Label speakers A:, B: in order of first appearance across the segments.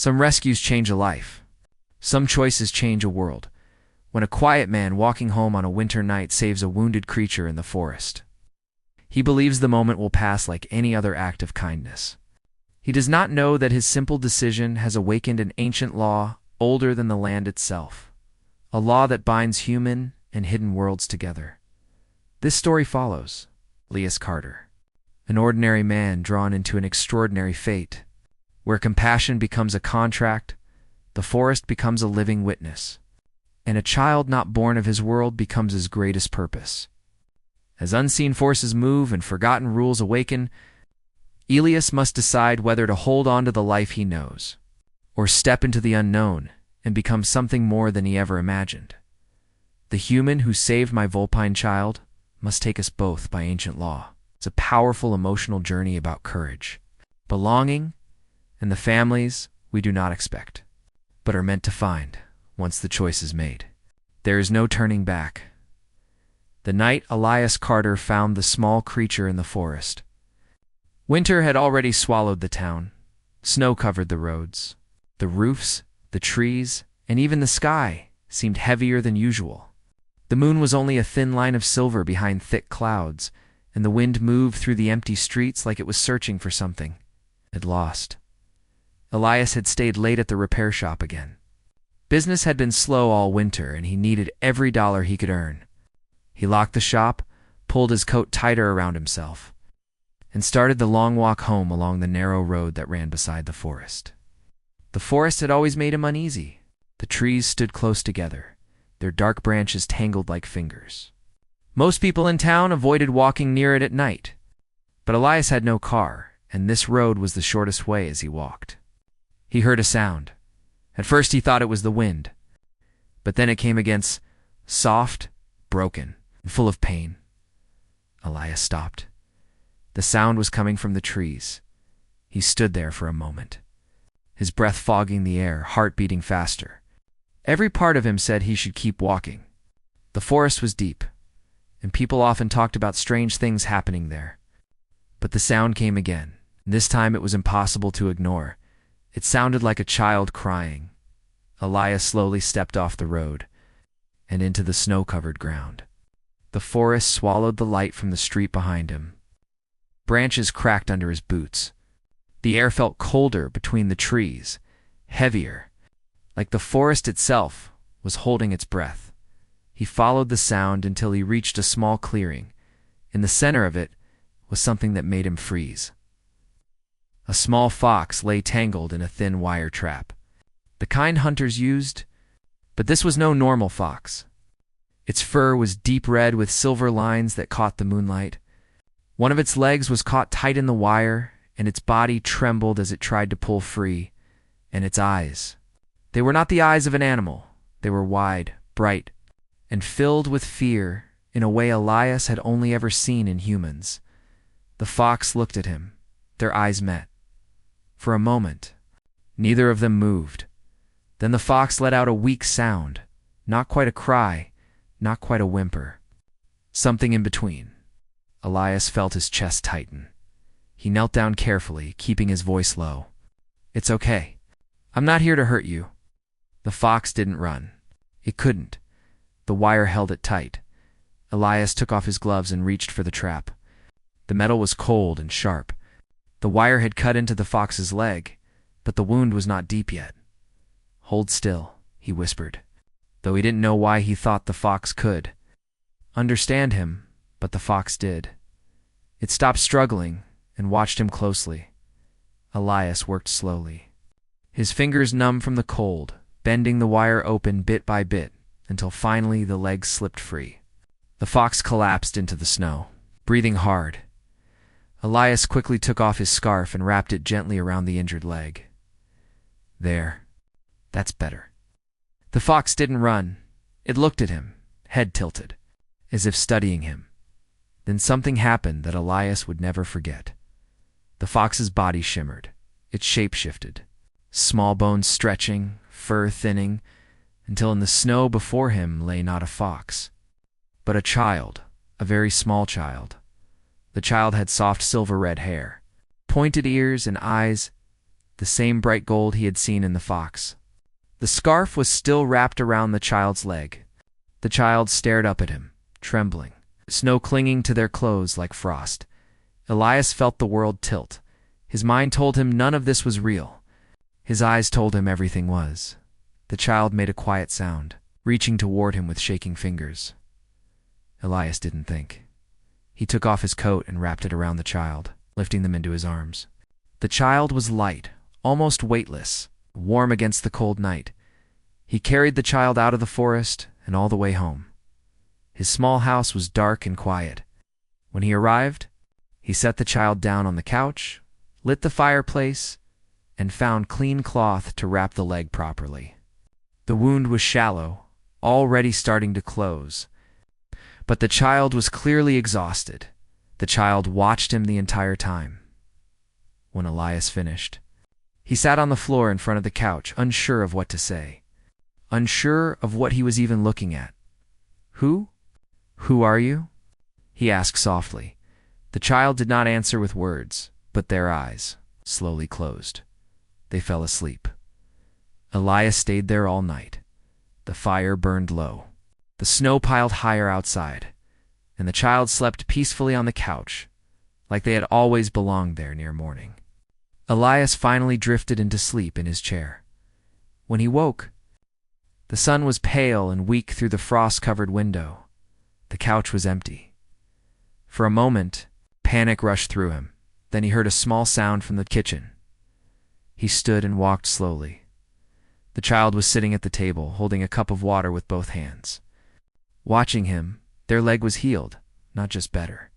A: Some rescues change a life. Some choices change a world. When a quiet man walking home on a winter night saves a wounded creature in the forest, he believes the moment will pass like any other act of kindness. He does not know that his simple decision has awakened an ancient law older than the land itself, a law that binds human and hidden worlds together. This story follows Elias Carter, an ordinary man drawn into an extraordinary fate, where compassion becomes a contract, the forest becomes a living witness, and a child not born of his world becomes his greatest purpose. As unseen forces move and forgotten rules awaken, Elias must decide whether to hold on to the life he knows, or step into the unknown and become something more than he ever imagined. The human who saved my Vulpine child must take us both by ancient law. It's a powerful emotional journey about courage, belonging, and the families we do not expect, but are meant to find once the choice is made. There is no turning back. The night Elias Carter found the small creature in the forest, winter had already swallowed the town. Snow covered the roads. The roofs, the trees, and even the sky seemed heavier than usual. The moon was only a thin line of silver behind thick clouds, and the wind moved through the empty streets like it was searching for something it had lost. Elias had stayed late at the repair shop again. Business had been slow all winter, and he needed every dollar he could earn. He locked the shop, pulled his coat tighter around himself, and started the long walk home along the narrow road that ran beside the forest. The forest had always made him uneasy. The trees stood close together, their dark branches tangled like fingers. Most people in town avoided walking near it at night, but Elias had no car, and this road was the shortest way as he walked. He heard a sound. At first he thought it was the wind, but then it came against, soft, broken, and full of pain. Elias stopped. The sound was coming from the trees. He stood there for a moment, his breath fogging the air, heart beating faster. Every part of him said he should keep walking. The forest was deep, and people often talked about strange things happening there. But the sound came again. This time it was impossible to ignore. It sounded like a child crying. Elias slowly stepped off the road and into the snow-covered ground. The forest swallowed the light from the street behind him. Branches cracked under his boots. The air felt colder between the trees, heavier, like the forest itself was holding its breath. He followed the sound until he reached a small clearing. In the center of it was something that made him freeze. A small fox lay tangled in a thin wire trap, the kind hunters used, but this was no normal fox. Its fur was deep red with silver lines that caught the moonlight. One of its legs was caught tight in the wire, and its body trembled as it tried to pull free. And its eyes, they were not the eyes of an animal. They were wide, bright, and filled with fear in a way Elias had only ever seen in humans. The fox looked at him. Their eyes met. For a moment, neither of them moved. Then the fox let out a weak sound, not quite a cry, not quite a whimper. Something in between. Elias felt his chest tighten. He knelt down carefully, keeping his voice low. "It's okay. I'm not here to hurt you." The fox didn't run. It couldn't. The wire held it tight. Elias took off his gloves and reached for the trap. The metal was cold and sharp. The wire had cut into the fox's leg, but the wound was not deep yet. "Hold still," he whispered, though he didn't know why he thought the fox could understand him, but the fox did. It stopped struggling and watched him closely. Elias worked slowly, his fingers numb from the cold, bending the wire open bit by bit until finally the leg slipped free. The fox collapsed into the snow, breathing hard. Elias quickly took off his scarf and wrapped it gently around the injured leg. "There. That's better." The fox didn't run. It looked at him, head tilted, as if studying him. Then something happened that Elias would never forget. The fox's body shimmered. Its shape shifted. Small bones stretching, fur thinning, until in the snow before him lay not a fox, but a child, a very small child. The child had soft silver-red hair, pointed ears and eyes the same bright gold he had seen in the fox. The scarf was still wrapped around the child's leg. The child stared up at him, trembling, snow clinging to their clothes like frost. Elias felt the world tilt. His mind told him none of this was real. His eyes told him everything was. The child made a quiet sound, reaching toward him with shaking fingers. Elias didn't think. He took off his coat and wrapped it around the child, lifting them into his arms. The child was light, almost weightless, warm against the cold night. He carried the child out of the forest and all the way home. His small house was dark and quiet. When he arrived, he set the child down on the couch, lit the fireplace, and found clean cloth to wrap the leg properly. The wound was shallow, already starting to close. But the child was clearly exhausted. The child watched him the entire time. When Elias finished, he sat on the floor in front of the couch, unsure of what to say, unsure of what he was even looking at. "Who? Who are you?" he asked softly. The child did not answer with words, but their eyes slowly closed. They fell asleep. Elias stayed there all night. The fire burned low. The snow piled higher outside, and the child slept peacefully on the couch, like they had always belonged there near morning. Elias finally drifted into sleep in his chair. When he woke, the sun was pale and weak through the frost-covered window. The couch was empty. For a moment, panic rushed through him. Then he heard a small sound from the kitchen. He stood and walked slowly. The child was sitting at the table, holding a cup of water with both hands. Watching him, their leg was healed, not just better.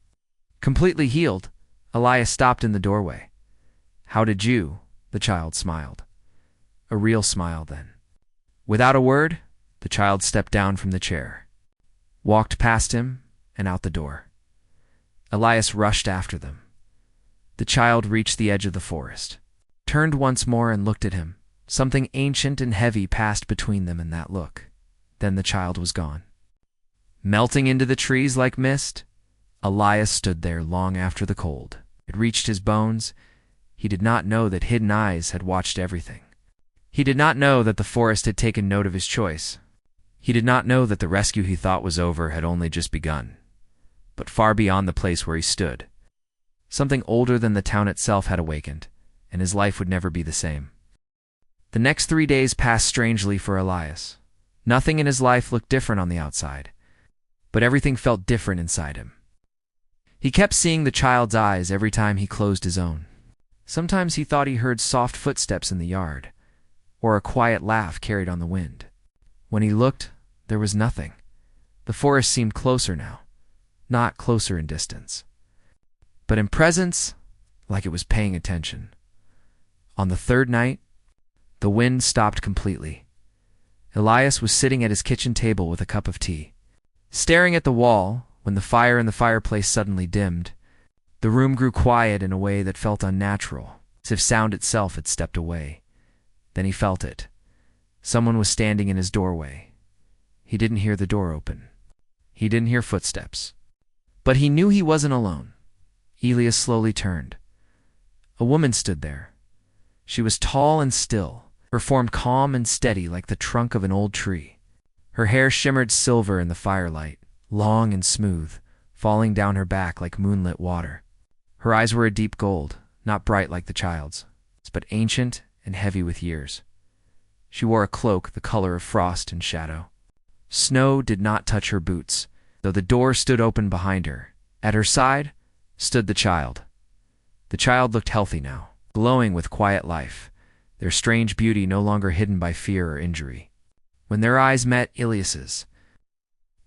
A: Completely healed, Elias stopped in the doorway. "How did you?" The child smiled. A real smile, then. Without a word, the child stepped down from the chair, walked past him, and out the door. Elias rushed after them. The child reached the edge of the forest, turned once more and looked at him. Something ancient and heavy passed between them in that look. Then the child was gone. Melting into the trees like mist, Elias stood there long after the cold. It reached his bones. He did not know that hidden eyes had watched everything. He did not know that the forest had taken note of his choice. He did not know that the rescue he thought was over had only just begun. But far beyond the place where he stood, something older than the town itself had awakened, and his life would never be the same. The next 3 days passed strangely for Elias. Nothing in his life looked different on the outside, but everything felt different inside him. He kept seeing the child's eyes every time he closed his own. Sometimes he thought he heard soft footsteps in the yard, or a quiet laugh carried on the wind. When he looked, there was nothing. The forest seemed closer now, not closer in distance, but in presence, like it was paying attention. On the third night, the wind stopped completely. Elias was sitting at his kitchen table with a cup of tea, staring at the wall when the fire in the fireplace suddenly dimmed. The room grew quiet in a way that felt unnatural, as if sound itself had stepped away. Then he felt it. Someone was standing in his doorway. He didn't hear the door open. He didn't hear footsteps. But he knew he wasn't alone. Elias slowly turned. A woman stood there. She was tall and still, her form calm and steady like the trunk of an old tree. Her hair shimmered silver in the firelight, long and smooth, falling down her back like moonlit water. Her eyes were a deep gold, not bright like the child's, but ancient and heavy with years. She wore a cloak the color of frost and shadow. Snow did not touch her boots, though the door stood open behind her. At her side stood the child. The child looked healthy now, glowing with quiet life, their strange beauty no longer hidden by fear or injury. When their eyes met Elias's,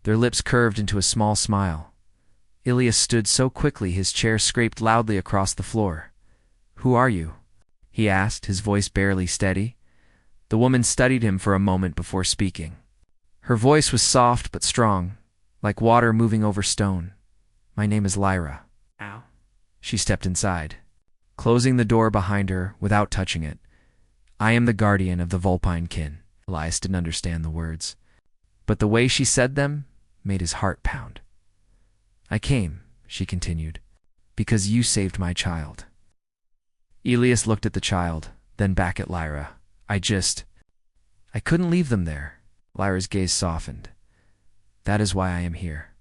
A: their lips curved into a small smile. Elias stood so quickly his chair scraped loudly across the floor. "Who are you?" he asked, his voice barely steady. The woman studied him for a moment before speaking. Her voice was soft but strong, like water moving over stone. "My name is Lyra." Ow. She stepped inside, closing the door behind her without touching it. "I am the guardian of the Vulpine kin." Elias didn't understand the words, but the way she said them made his heart pound. "I came," she continued, "because you saved my child." Elias looked at the child, then back at Lyra. I couldn't leave them there. Lyra's gaze softened. That is why I am here.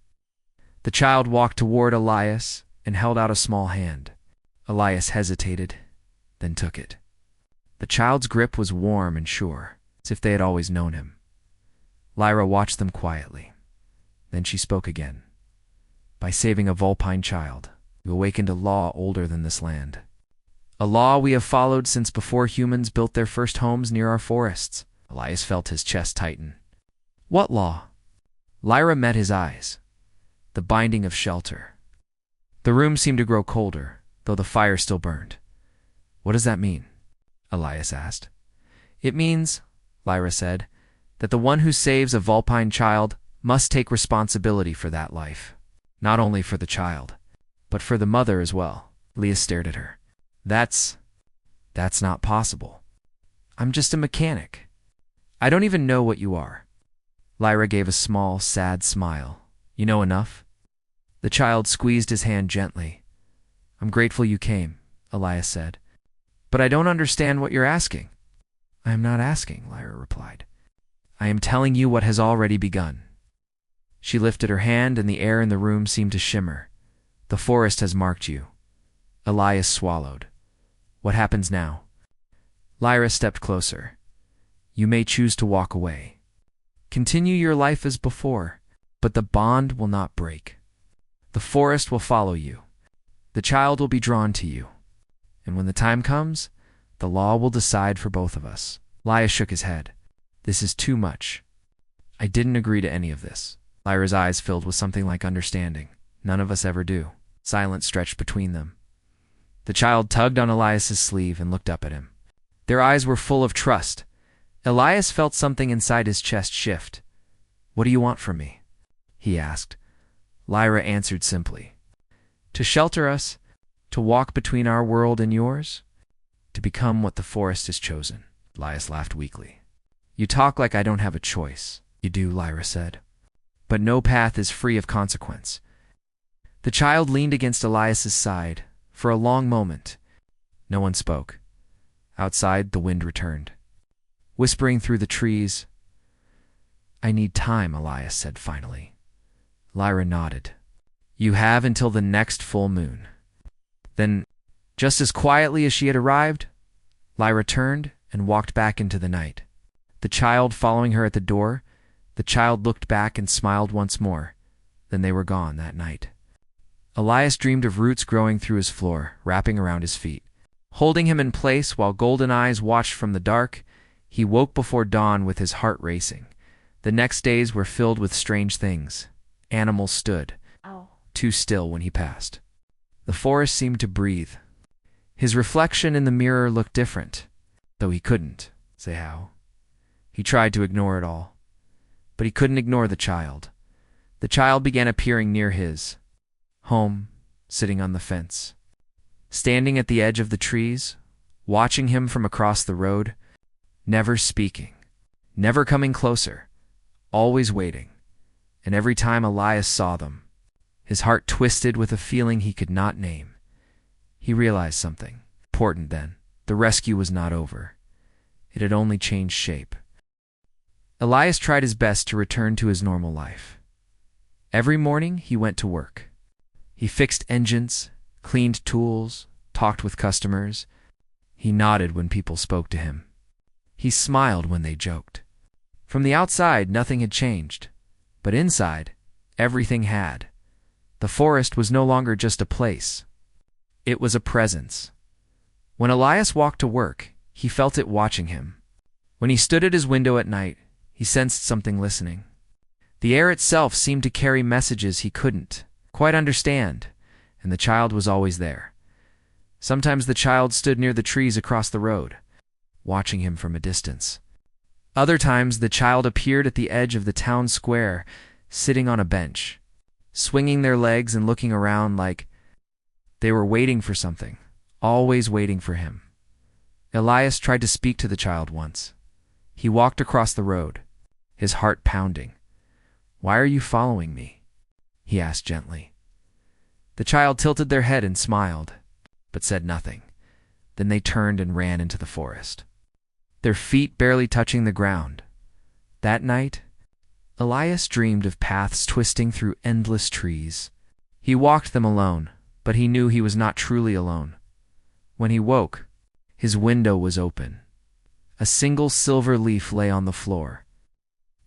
A: The child walked toward Elias and held out a small hand. Elias hesitated, then took it. The child's grip was warm and sure, as if they had always known him. Lyra watched them quietly. Then she spoke again. By saving a Vulpine child, you awakened a law older than this land. A law we have followed since before humans built their first homes near our forests. Elias felt his chest tighten. What law? Lyra met his eyes. The binding of shelter. The room seemed to grow colder, though the fire still burned. What does that mean? Elias asked. It means, Lyra said, that the one who saves a Vulpine child must take responsibility for that life. Not only for the child, but for the mother as well. Elias stared at her. That's not possible. I'm just a mechanic. I don't even know what you are. Lyra gave a small, sad smile. You know enough? The child squeezed his hand gently. I'm grateful you came, Elias said. But I don't understand what you're asking. I am not asking, Lyra replied. I am telling you what has already begun. She lifted her hand and the air in the room seemed to shimmer. The forest has marked you. Elias swallowed. What happens now? Lyra stepped closer. You may choose to walk away. Continue your life as before, but the bond will not break. The forest will follow you. The child will be drawn to you. And when the time comes, the law will decide for both of us. Elias shook his head. This is too much. I didn't agree to any of this. Lyra's eyes filled with something like understanding. None of us ever do. Silence stretched between them. The child tugged on Elias's sleeve and looked up at him. Their eyes were full of trust. Elias felt something inside his chest shift. What do you want from me? He asked. Lyra answered simply. To shelter us, to walk between our world and yours, to become what the forest has chosen. Elias laughed weakly. You talk like I don't have a choice. You do, Lyra said. But no path is free of consequence. The child leaned against Elias's side for a long moment. No one spoke. Outside, the wind returned, whispering through the trees. I need time, Elias said finally. Lyra nodded. You have until the next full moon. Then, just as quietly as she had arrived, Lyra turned and walked back into the night. The child following her at the door, the child looked back and smiled once more. Then they were gone that night. Elias dreamed of roots growing through his floor, wrapping around his feet. Holding him in place while golden eyes watched from the dark, he woke before dawn with his heart racing. The next days were filled with strange things. Animals stood, too still when he passed. The forest seemed to breathe. His reflection in the mirror looked different, though he couldn't say how. He tried to ignore it all, but he couldn't ignore the child. The child began appearing near his home, sitting on the fence. Standing at the edge of the trees, watching him from across the road, never speaking, never coming closer, always waiting. And every time Elias saw them, his heart twisted with a feeling he could not name. He realized something important then. The rescue was not over. It had only changed shape. Elias tried his best to return to his normal life. Every morning he went to work. He fixed engines, cleaned tools, talked with customers. He nodded when people spoke to him. He smiled when they joked. From the outside, nothing had changed, but inside, everything had. The forest was no longer just a place. It was a presence. When Elias walked to work, he felt it watching him. When he stood at his window at night, he sensed something listening. The air itself seemed to carry messages he couldn't quite understand, and the child was always there. Sometimes the child stood near the trees across the road, watching him from a distance. Other times the child appeared at the edge of the town square, sitting on a bench, swinging their legs and looking around like they were waiting for something, always waiting for him. Elias tried to speak to the child once. He walked across the road, his heart pounding. "Why are you following me?" he asked gently. The child tilted their head and smiled, but said nothing. Then they turned and ran into the forest, their feet barely touching the ground. That night, Elias dreamed of paths twisting through endless trees. He walked them alone, but he knew he was not truly alone. When he woke, his window was open. A single silver leaf lay on the floor.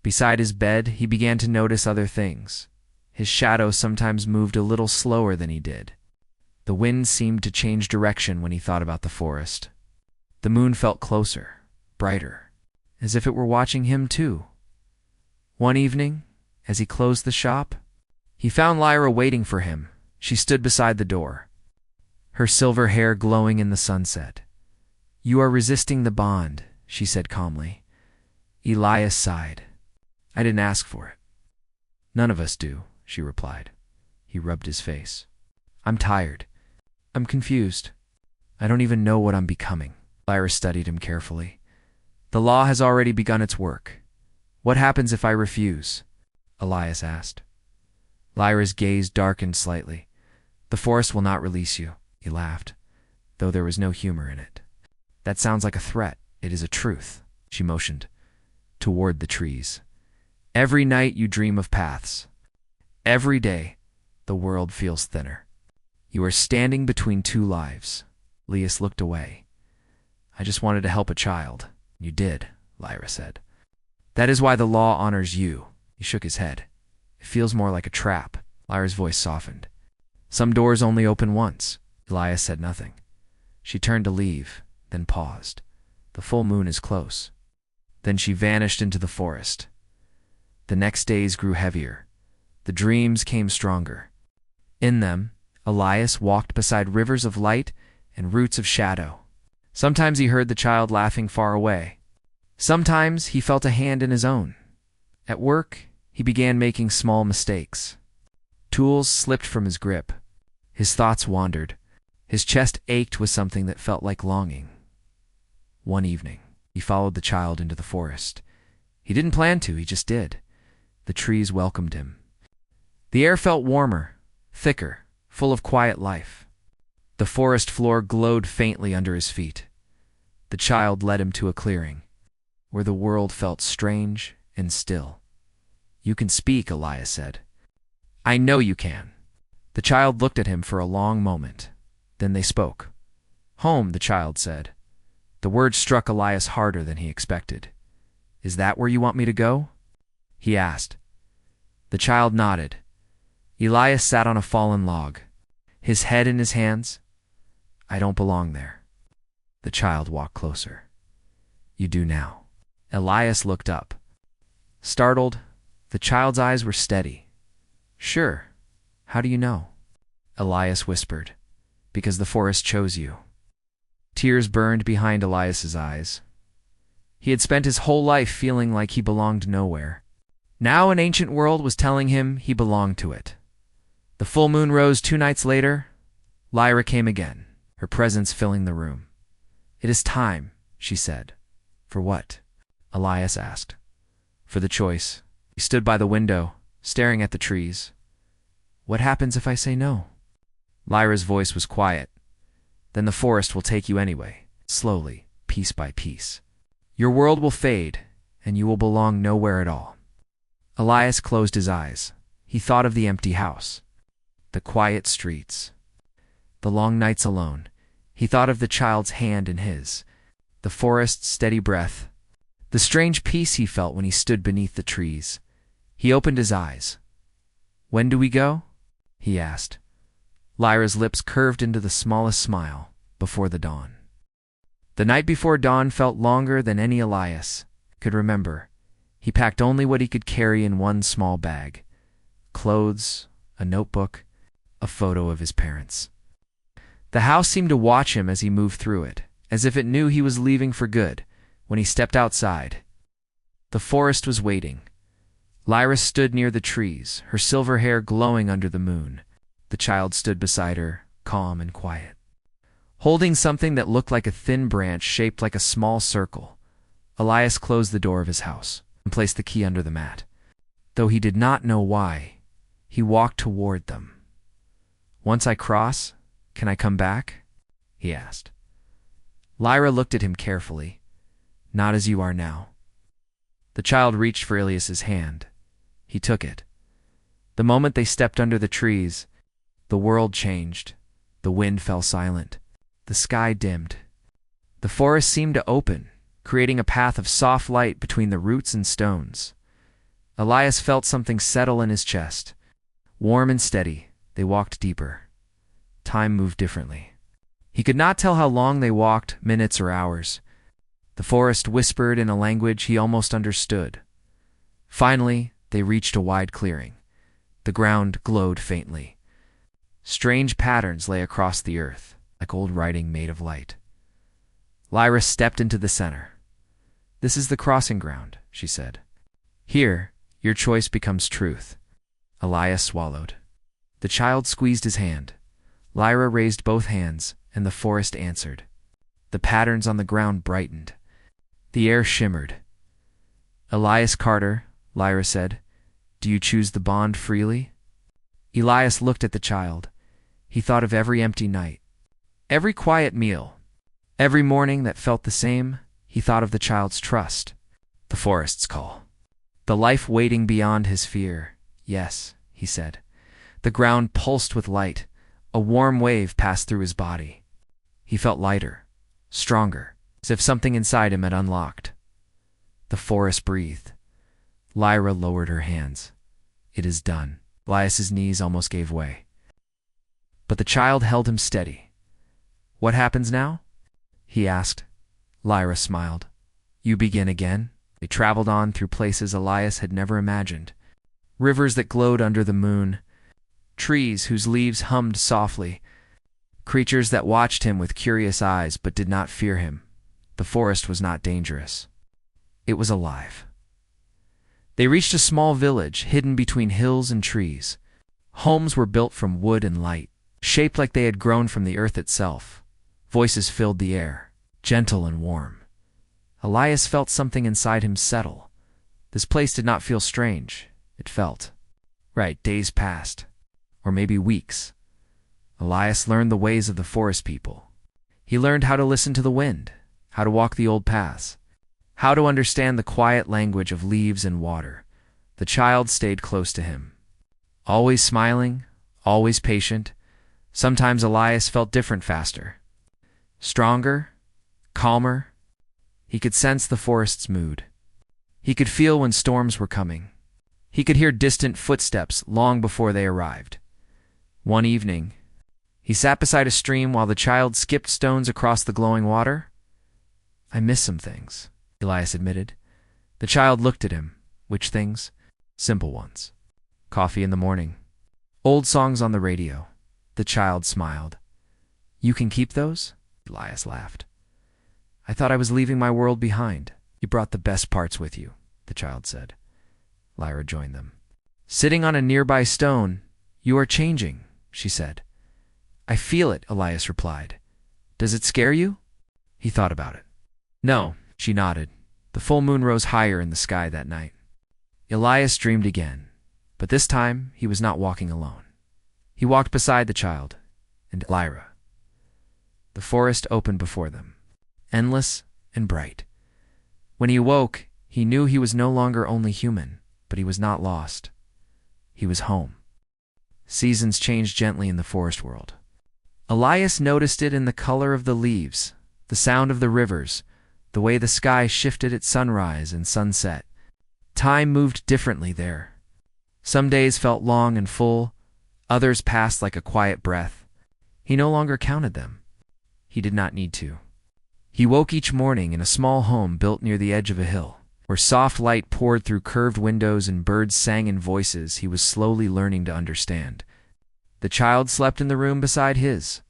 A: Beside his bed, he began to notice other things. His shadow sometimes moved a little slower than he did. The wind seemed to change direction when he thought about the forest. The moon felt closer, brighter, as if it were watching him too. One evening, as he closed the shop, he found Lyra waiting for him. She stood beside the door, her silver hair glowing in the sunset. "You are resisting the bond," she said calmly. Elias sighed. "I didn't ask for it." "None of us do," she replied. He rubbed his face. "I'm tired. I'm confused. I don't even know what I'm becoming." Lyra studied him carefully. "The law has already begun its work. What happens if I refuse?" Elias asked. Lyra's gaze darkened slightly. "The forest will not release you," he laughed, though there was no humor in it. "That sounds like a threat. It is a truth." She motioned toward the trees. "Every night you dream of paths. Every day, the world feels thinner. You are standing between two lives." Elias looked away. "I just wanted to help a child." "You did," Lyra said. "That is why the law honors you." He shook his head. "It feels more like a trap." Lyra's voice softened. "Some doors only open once." Elias said nothing. She turned to leave, then paused. "The full moon is close." Then she vanished into the forest. The next days grew heavier. The dreams came stronger. In them, Elias walked beside rivers of light and roots of shadow. Sometimes he heard the child laughing far away. Sometimes he felt a hand in his own. At work, he began making small mistakes. Tools slipped from his grip. His thoughts wandered. His chest ached with something that felt like longing. One evening, he followed the child into the forest. He didn't plan to, he just did. The trees welcomed him. The air felt warmer, thicker, full of quiet life. The forest floor glowed faintly under his feet. The child led him to a clearing, where the world felt strange and still. "You can speak," Elias said. "I know you can." The child looked at him for a long moment. Then they spoke. "Home," the child said. The word struck Elias harder than he expected. "Is that where you want me to go?" he asked. The child nodded. Elias sat on a fallen log, his head in his hands. "I don't belong there." The child walked closer. "You do now." Elias looked up. Startled, the child's eyes were steady. "Sure. How do you know?" Elias whispered. "Because the forest chose you." Tears burned behind Elias's eyes. He had spent his whole life feeling like he belonged nowhere. Now an ancient world was telling him he belonged to it. The full moon rose 2 nights later. Lyra came again, her presence filling the room. "It is time," she said. "For what?" Elias asked. "For the choice." He stood by the window, staring at the trees. "What happens if I say no?" Lyra's voice was quiet. "Then the forest will take you anyway, slowly, piece by piece. Your world will fade, and you will belong nowhere at all." Elias closed his eyes. He thought of the empty house, the quiet streets, the long nights alone. He thought of the child's hand in his, the forest's steady breath, the strange peace he felt when he stood beneath the trees. He opened his eyes. "When do we go?" he asked. Lyra's lips curved into the smallest smile. "Before the dawn." The night before dawn felt longer than any Elias could remember. He packed only what he could carry in one small bag: clothes, a notebook, a photo of his parents. The house seemed to watch him as he moved through it, as if it knew he was leaving for good. When he stepped outside, the forest was waiting. Lyra stood near the trees, her silver hair glowing under the moon. The child stood beside her, calm and quiet, holding something that looked like a thin branch shaped like a small circle. Elias closed the door of his house and placed the key under the mat. Though he did not know why, he walked toward them. "Once I cross, can I come back?" he asked. Lyra looked at him carefully. Not as you are now. The child reached for Ilias's hand. He took it. The moment they stepped under the trees, the world changed. The wind fell silent. The sky dimmed. The forest seemed to open, creating a path of soft light between the roots and stones. Elias felt something settle in his chest. Warm and steady, they walked deeper. Time moved differently. He could not tell how long they walked, minutes or hours. The forest whispered in a language he almost understood. Finally, they reached a wide clearing. The ground glowed faintly. Strange patterns lay across the earth, like old writing made of light. Lyra stepped into the center. This is the crossing ground, she said. Here, your choice becomes truth. Elias swallowed. The child squeezed his hand. Lyra raised both hands, and the forest answered. The patterns on the ground brightened. The air shimmered. Elias Carter, Lyra said, do you choose the bond freely? Elias looked at the child. He thought of every empty night, every quiet meal, every morning that felt the same. He thought of the child's trust, the forest's call, the life waiting beyond his fear. Yes, he said. The ground pulsed with light. A warm wave passed through his body. He felt lighter, stronger, as if something inside him had unlocked. The forest breathed. Lyra lowered her hands. It is done. Elias's knees almost gave way. But the child held him steady. What happens now? He asked. Lyra smiled. You begin again. They traveled on through places Elias had never imagined. Rivers that glowed under the moon. Trees whose leaves hummed softly. Creatures that watched him with curious eyes but did not fear him. The forest was not dangerous. It was alive. They reached a small village hidden between hills and trees. Homes were built from wood and light, shaped like they had grown from the earth itself. Voices filled the air, gentle and warm. Elias felt something inside him settle. This place did not feel strange. It felt right. Days passed, or maybe weeks. Elias learned the ways of the forest people. He learned how to listen to the wind, how to walk the old paths, how to understand the quiet language of leaves and water. The child stayed close to him, always smiling, always patient. Sometimes Elias felt different faster, stronger, calmer. He could sense the forest's mood. He could feel when storms were coming. He could hear distant footsteps long before they arrived. One evening, he sat beside a stream while the child skipped stones across the glowing water. I miss some things, Elias admitted. The child looked at him. Which things? Simple ones. Coffee in the morning. Old songs on the radio. The child smiled. You can keep those? Elias laughed. I thought I was leaving my world behind. You brought the best parts with you, the child said. Lyra joined them. Sitting on a nearby stone, you are changing, she said. I feel it, Elias replied. Does it scare you? He thought about it. No, she nodded. The full moon rose higher in the sky that night. Elias dreamed again, but this time he was not walking alone. He walked beside the child and Lyra. The forest opened before them, endless and bright. When he awoke, he knew he was no longer only human, but he was not lost. He was home. Seasons changed gently in the forest world. Elias noticed it in the color of the leaves, the sound of the rivers, the way the sky shifted at sunrise and sunset. Time moved differently there. Some days felt long and full, others passed like a quiet breath. He no longer counted them. He did not need to. He woke each morning in a small home built near the edge of a hill, where soft light poured through curved windows and birds sang in voices he was slowly learning to understand. The child slept in the room beside his.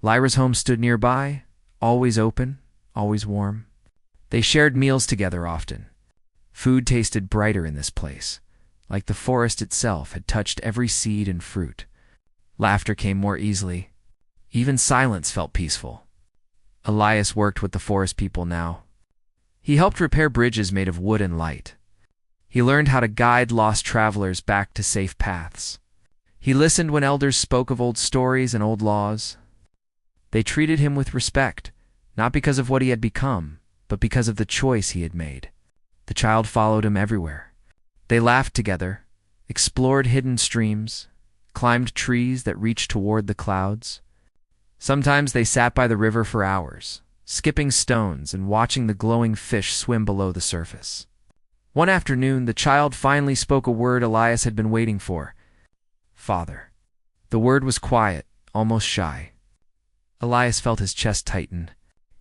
A: Lyra's home stood nearby, always open, always warm. They shared meals together often. Food tasted brighter in this place, like the forest itself had touched every seed and fruit. Laughter came more easily. Even silence felt peaceful. Elias worked with the forest people now. He helped repair bridges made of wood and light. He learned how to guide lost travelers back to safe paths. He listened when elders spoke of old stories and old laws. They treated him with respect, not because of what he had become, but because of the choice he had made. The child followed him everywhere. They laughed together, explored hidden streams, climbed trees that reached toward the clouds. Sometimes they sat by the river for hours, skipping stones and watching the glowing fish swim below the surface. One afternoon, the child finally spoke a word Elias had been waiting for. "Father." The word was quiet, almost shy. Elias felt his chest tighten.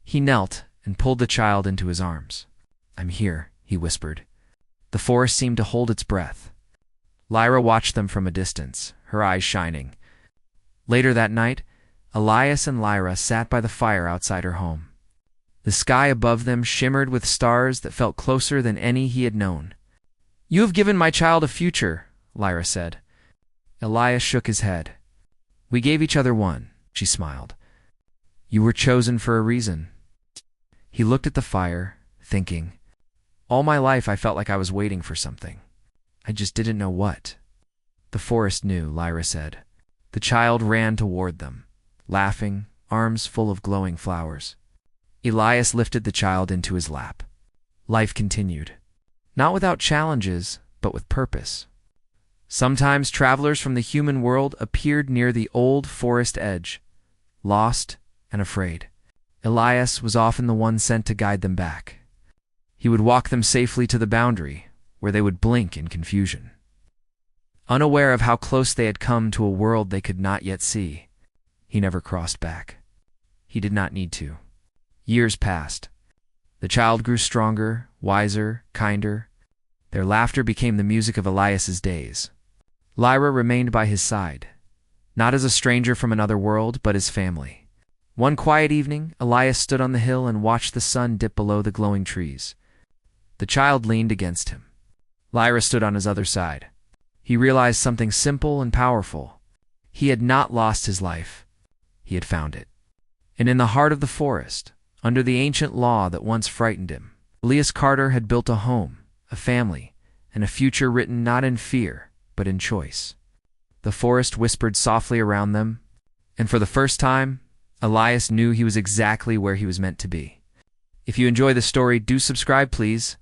A: He knelt and pulled the child into his arms. "I'm here," he whispered. The forest seemed to hold its breath. Lyra watched them from a distance, her eyes shining. Later that night, Elias and Lyra sat by the fire outside her home. The sky above them shimmered with stars that felt closer than any he had known. "You have given my child a future," Lyra said. Elias shook his head. "We gave each other one," she smiled. "You were chosen for a reason." He looked at the fire, thinking. All my life I felt like I was waiting for something. I just didn't know what. "The forest knew," Lyra said. The child ran toward them, laughing, arms full of glowing flowers. Elias lifted the child into his lap. Life continued. Not without challenges, but with purpose. Sometimes travelers from the human world appeared near the old forest edge, lost and afraid. Elias was often the one sent to guide them back. He would walk them safely to the boundary, where they would blink in confusion. Unaware of how close they had come to a world they could not yet see, he never crossed back. He did not need to. Years passed. The child grew stronger, wiser, kinder. Their laughter became the music of Elias's days. Lyra remained by his side, not as a stranger from another world, but as family. One quiet evening, Elias stood on the hill and watched the sun dip below the glowing trees. The child leaned against him. Lyra stood on his other side. He realized something simple and powerful. He had not lost his life. He had found it. And in the heart of the forest, under the ancient law that once frightened him, Elias Carter had built a home, a family, and a future written not in fear, but in choice. The forest whispered softly around them, and for the first time, Elias knew he was exactly where he was meant to be. If you enjoy the story, do subscribe, please.